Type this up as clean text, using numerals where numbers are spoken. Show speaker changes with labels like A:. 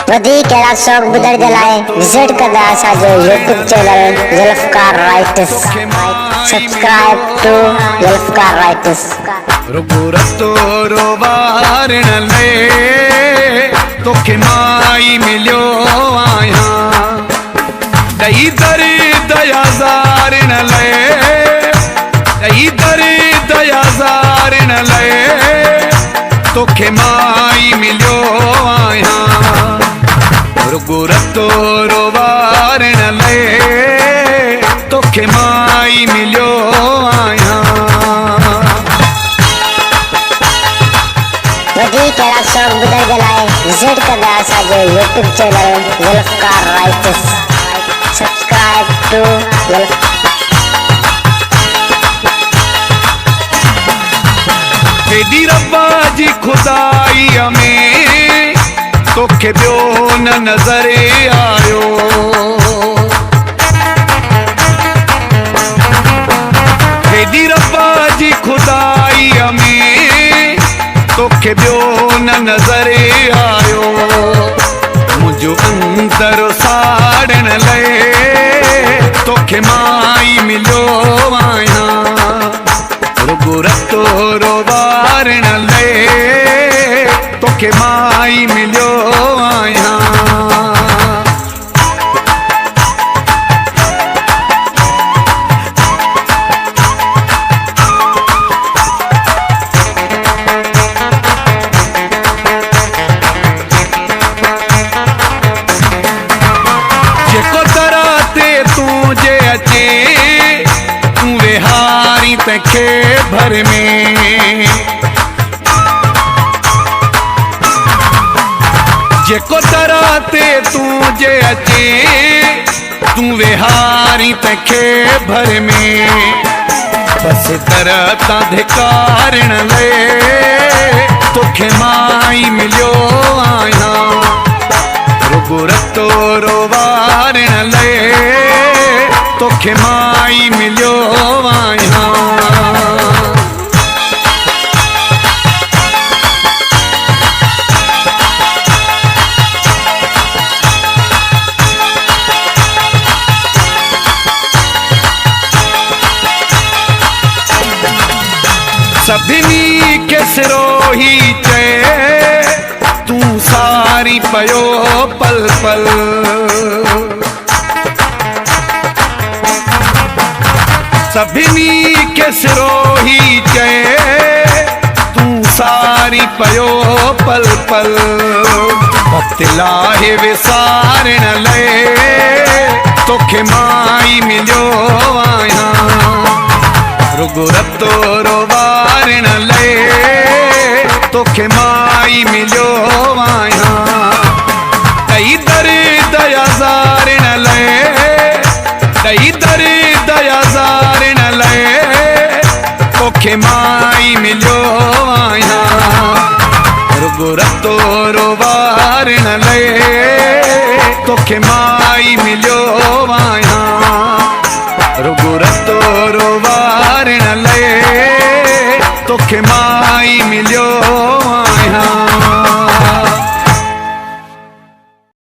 A: वधी केड़ा शौक बुधर जलाए विजिट करदा असांजो YouTube channel Zulfiqar writes. Subscribe to Zulfiqar writes.
B: रुगो रतो रोवारण ले तोखे माई मिलियो आहियां ॾही दर दया ज़ारण ले ॾही दर दया ज़ारण ले तोखे माई मिलियो आहियां रुगो रतो रोवारण ले तोखे माई मिलियो आहियां
A: वधी केड़ा शौक बुधर जलाए विजिट करदा असांजो YouTube channel Zulfiqar writes. Subscribe to
B: हेॾी रब्बा जी खुदाईअ में तोखे ॿियो न नज़र आयो हेॾी रब्बा जी खुदाईअ में तोखे ॿियो न नज़र आयो मुंहिंजो अंदर साड़ण लाइ तोखे माई मिलियो आहियां रुगो रतो रोवारण ले तोखे माई मिलियो आहियां जेको तरह ते तूं जे अचे तूं विहारी तंहिंखे भर में जेको तरह ते तूं जे अचे तूं विहारी तंहिंखे भर में बसि दर तां धिकारण ले तोखे माई मिलियो आहियां रुगो रतो रोवारण ले तोखे माई मिलियो आहियां सभिनी के सिरोही चए तूं सारी पयो पल पल सभिनी के सिरोही चए तूं सारी पयो पल पल वक्त लाहे विसारण ले तोखे माई मिलियो आहियां रुगो रतो रोवारण ले तोखे माई मिलियो आहियां ॾही दर दया ज़ारण ले ॾही दर दया ज़ारण ले तोखे माई मिलियो आहियां रुगो रतो रोवारण ले तोखे माई मिलियो आहियां।